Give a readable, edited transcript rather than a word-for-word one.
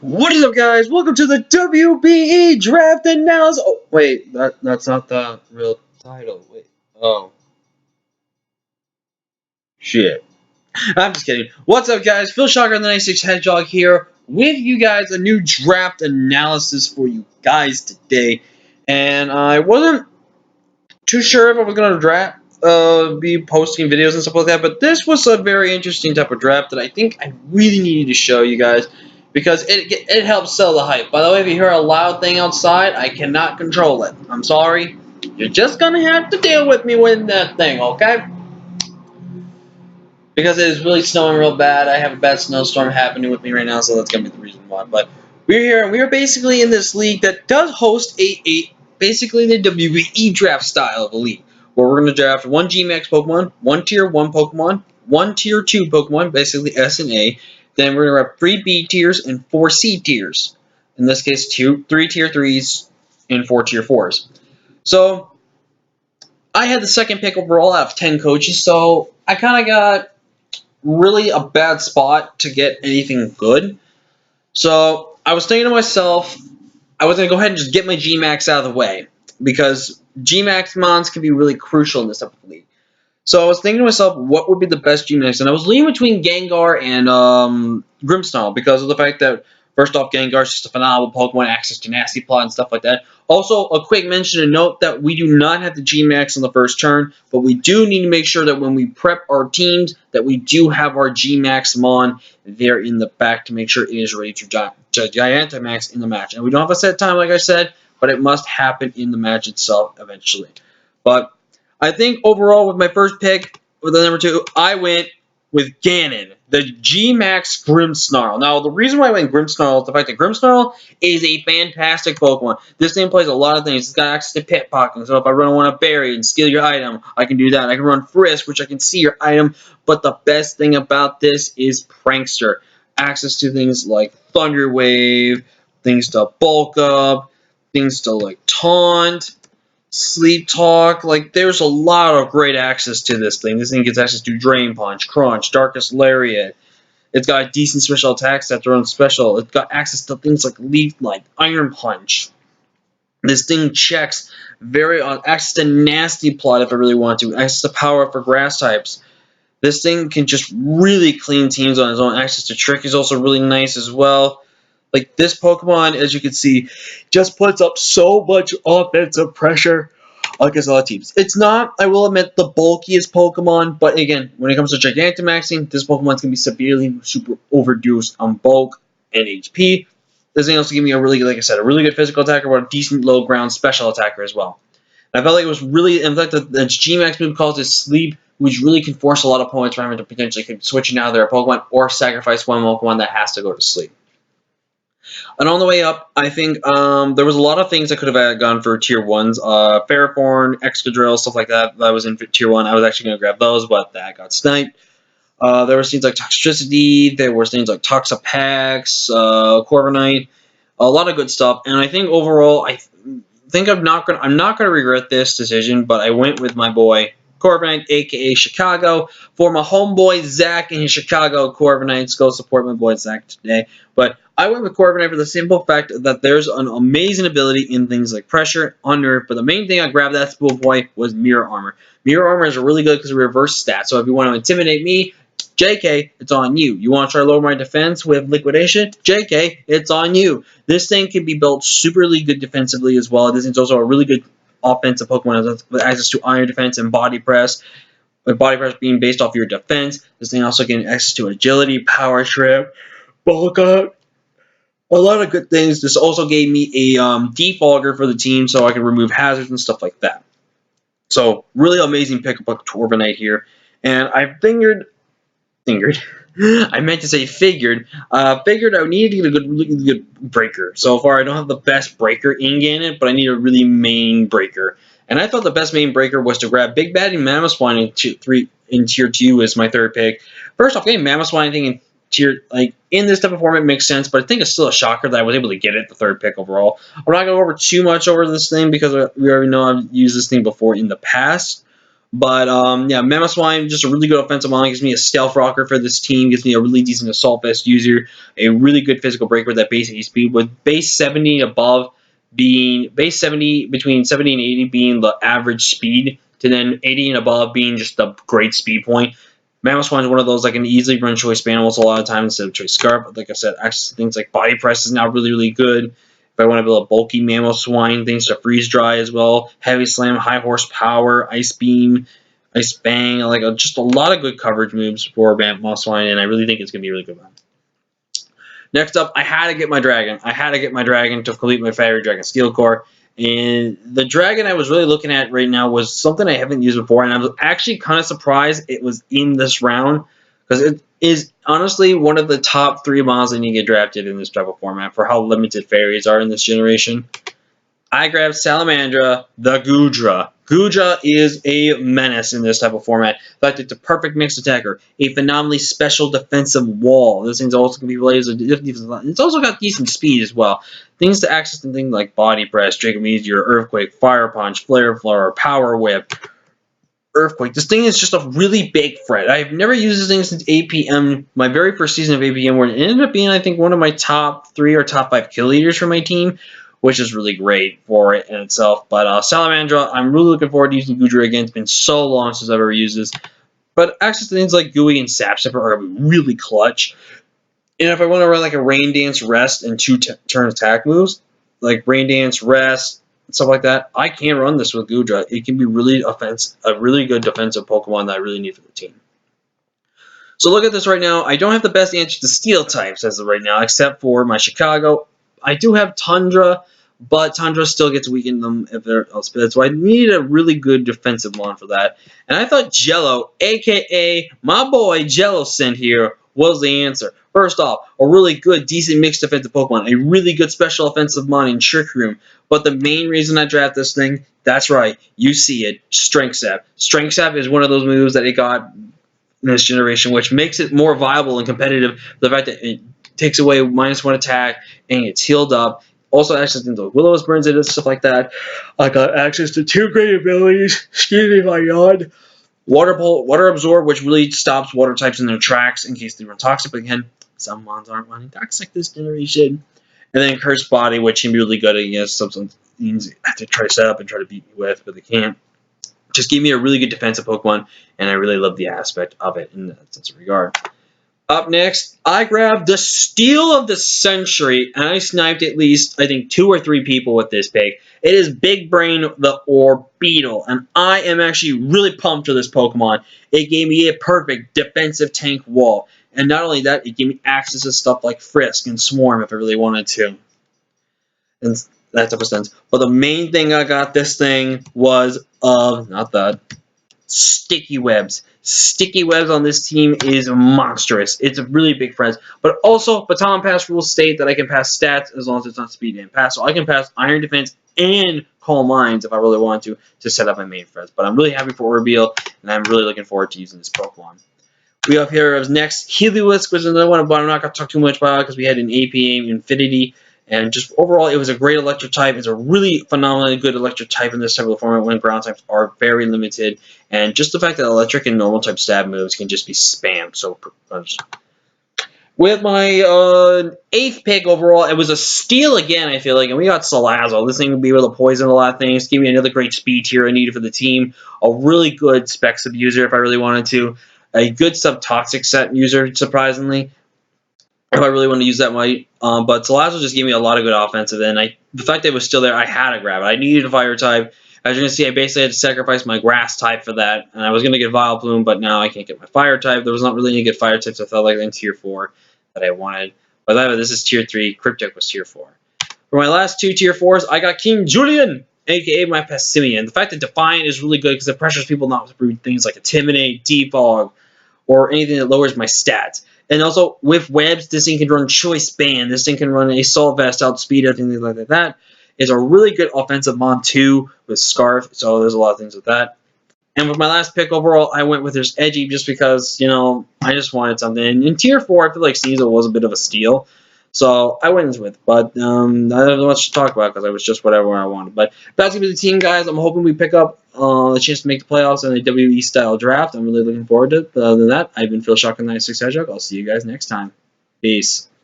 What is up, guys? Welcome to the WBE Draft Analysis. Oh, wait, that's not the real title. Wait, oh, shit. I'm just kidding. What's up, guys? Phil Shocker and the 96 Hedgehog here with you guys. A new draft analysis for you guys today. And I wasn't too sure if I was going to be posting videos and stuff like that, but this was a very interesting type of draft that I think I really needed to show you guys because it helps sell the hype. By the way, if you hear a loud thing outside, I cannot control it. I'm sorry. You're just going to have to deal with me with that thing, okay? Because it is really snowing real bad. I have a bad snowstorm happening with me right now, so that's going to be the reason why. But we're here, and we are basically in this league that does host basically the WBE draft style of a league, where we're going to draft one Gmax Pokemon, one Tier 1 Pokemon, one Tier 2 Pokemon, basically S and A. Then we're going to have 3 B tiers and 4 C tiers. In this case, 3 Tier 3s and 4 Tier 4s. So I had the second pick overall out of 10 coaches, so I kind of got really a bad spot to get anything good. So I was thinking to myself, I was going to go ahead and just get my Gmax out of the way because Gmax mons can be really crucial in this type of league. So I was thinking to myself, what would be the best Gmax? And I was leaning between Gengar and Grimmsnarl because of the fact that, first off, Gengar is just a phenomenal Pokemon, access to Nasty Plot and stuff like that. Also, a quick mention and note that we do not have the Gmax on the first turn, but we do need to make sure that when we prep our teams, that we do have our Gmax Mon there in the back to make sure it is ready to Gigantamax in the match. And we don't have a set time, like I said, but it must happen in the match itself eventually. But I think overall with my first pick, with the number 2, I went with Ganon, the G-Max Grimmsnarl. Now, the reason why I went Grimmsnarl is the fact that Grimmsnarl is a fantastic Pokemon. This thing plays a lot of things. It's got access to pit pocketing, so if I run want to bury and steal your item, I can do that. I can run Frisk, which I can see your item, but the best thing about this is Prankster. Access to things like Thunder Wave, things to bulk up, things to like taunt, Sleep Talk. Like, there's a lot of great access to this thing. This thing gets access to Drain Punch, Crunch, Darkest Lariat. It's got decent special attacks that run special. It's got access to things like Leaf Light, Iron Punch. This thing checks very on access to Nasty Plot if I really want to. Access to Power Up for Grass types. This thing can just really clean teams on its own. Access to Trick is also really nice as well. Like, this Pokemon, as you can see, just puts up so much offensive pressure against a lot of teams. It's not, I will admit, the bulkiest Pokemon, but again, when it comes to Gigantamaxing, this Pokemon's going to be severely super overdosed on bulk and HP. This thing also give me a really, like I said, a really good physical attacker, but a decent low ground special attacker as well. And I felt like it was really, in fact, the G-Max move calls this Sleep, which really can force a lot of opponents around to potentially switching out of their Pokemon or sacrifice one Pokemon that has to go to sleep. And on the way up, I think there was a lot of things I could have gone for Tier 1s. Ferrothorn, Excadrill, stuff like that. That was in Tier 1. I was actually going to grab those, but that got sniped. There were things like Toxtricity. There were things like Toxapex, Corviknight. A lot of good stuff. And I think overall, I think I'm not gonna regret this decision, but I went with my boy Corviknight, aka Chicago, for my homeboy Zach and his Chicago Corviknights. Go support my boy Zach today. But I went with Corviknight for the simple fact that there's an amazing ability in things like Pressure, Unnerve, but the main thing I grabbed that spool boy was Mirror Armor. Mirror Armor is really good because of reverse stats. So if you want to intimidate me, JK, it's on you. You want to try to lower my defense with Liquidation? JK, it's on you. This thing can be built superly good defensively as well. This is also a really good offensive Pokemon with access to Iron Defense and Body Press. With Body Press being based off your defense, this thing also getting access to Agility, Power Trip, Bulk Up. A lot of good things. This also gave me a defogger for the team so I can remove hazards and stuff like that. So, really amazing pickup of Corviknight here. And I figured I meant to say figured I needed to get a really good breaker. So far, I don't have the best breaker in Ganon, but I need a really main breaker. And I thought the best main breaker was to grab Big Bad and Mamoswine in Tier 2 as my third pick. First off, getting Mamoswine in Tier, like, in this type of format makes sense, but I think it's still a shocker that I was able to get it the third pick overall. I'm not going to go over too much over this thing because we already know I've used this thing before in the past. But yeah, Mammoth Swine, just a really good offensive line. Gives me a stealth rocker for this team. Gives me a really decent assault vest user. A really good physical breaker with that base 80 speed. With base 70 above being base 70 between 70 and 80 being the average speed, to then 80 and above being just a great speed point. Mammoth Swine is one of those I can easily run choice animals a lot of times instead of choice scarp. Like I said, access to things like body press is now really good. If I want to build a bulky Mammoth Swine, things to freeze dry as well. Heavy slam, high horsepower, ice beam, ice bang, like just a lot of good coverage moves for Mammoth Swine, and I really think it's gonna be a really good one. Next up, I had to get my dragon. I had to get my dragon to complete my Fairy Dragon Steel Core. And the dragon I was really looking at right now was something I haven't used before, and I was actually kind of surprised it was in this round because it is honestly one of the top 3 models that need to get drafted in this type of format for how limited fairies are in this generation. I grabbed Salamandra, the Goodra. Goodra is a menace in this type of format. In fact, it's a perfect mixed attacker. A phenomenally special defensive wall. This thing's also going to be related to it's also got decent speed as well. Things to access in things like Body Press, Draco Meteor, Earthquake, Fire Punch, Flare Flower, Power Whip, Earthquake. This thing is just a really big threat. I've never used this thing since APM, my very first season of APM, where it ended up being, I think, one of my top 3 or top 5 kill leaders for my team, which is really great for it in itself. But Salamandra, I'm really looking forward to using Goodra again. It's been so long since I've ever used this. But access to things like Gooey and Sap Sipper are really clutch. And if I want to run like a Rain Dance, Rest, and 2-turn attack moves, like Rain Dance, Rest, stuff like that, I can run this with Goodra. It can be really a really good defensive Pokemon that I really need for the team. So look at this right now. I don't have the best answer to Steel types as of right now, except for my Chicago. I do have Tundra, but Tundra still gets weakened them if they're outsped. So I needed a really good defensive one for that. And I thought Jello, a.k.a. my boy Jello sent here, was the answer. First off, a really good, decent mixed defensive Pokemon. A really good special offensive mon in Trick Room. But the main reason I draft this thing, that's right, you see it, Strength Sap. Strength Sap is one of those moves that it got in this generation, which makes it more viable and competitive. The fact that it takes away -1 attack and it's healed up. Also access to Will-O-Wisp burns it and stuff like that. I got access to 2 great abilities. Excuse me, my yawn. Water Absorb, which really stops water types in their tracks in case they run toxic. But again, some mons aren't running toxic this generation. And then Curse Body, which can be really good against some things you have to try to set up and try to beat me with, but they can't. Just gave me a really good defensive Pokemon, and I really love the aspect of it in that sense of regard. Up next, I grabbed the Steal of the Century, and I sniped at least, I think, 2 or 3 people with this pick. It is Big Brain the Orbeetle, and I am actually really pumped for this Pokemon. It gave me a perfect defensive tank wall, and not only that, it gave me access to stuff like Frisk and Swarm if I really wanted to. And that type of sense. But the main thing I got this thing was not that, Sticky Webs. Sticky Webs on this team is monstrous. It's a really big friend. But also, Baton Pass rules state that I can pass stats as long as it's not speed and pass. So I can pass Iron Defense and Calm Minds if I really want to set up my main friends. But I'm really happy for Rgbl, and I'm really looking forward to using this Pokemon. We have here as next Heliolisk, which is another one, but I'm not going to talk too much about it because we had an APA Infinity. And just overall, it was a great electric type. It's a really phenomenally good electric type in this type of format when ground types are very limited. And just the fact that electric and normal type stab moves can just be spammed so much. With my 8th pick overall, it was a steal again, I feel like. And we got Salazzle. This thing will be able to poison a lot of things. Give me another great speed tier I needed for the team. A really good Specs abuser if I really wanted to. A good sub-toxic set user, surprisingly, if I really want to use that might. But Salazzle just gave me a lot of good offensive, and the fact that it was still there, I had to grab it. I needed a fire type. As you're going to see, I basically had to sacrifice my grass type for that, and I was going to get Vileplume, but now I can't get my fire type. There was not really any good fire types I felt like in Tier 4 that I wanted. But this is Tier 3. Cryptic was Tier 4. For my last 2 Tier 4s, I got King Julian, a.k.a. my Passimian. The fact that Defiant is really good because it pressures people not to breed things like Intimidate, Defog, or anything that lowers my stats. And also, with Webs, this thing can run Choice Band. This thing can run Assault Vest, Outspeed, everything like that. It's a really good offensive mon, too, with Scarf. So there's a lot of things with that. And with my last pick overall, I went with this Edgy just because, I just wanted something. And in Tier 4, I feel like Sneasel was a bit of a steal. So I went with it. But I don't have much to talk about because I was just whatever I wanted. But that's going to be the team, guys. I'm hoping we pick up a chance to make the playoffs in a WWE style draft. I'm really looking forward to it. But other than that, I've been Phil Shock and 96 Hedgehog. I'll see you guys next time. Peace.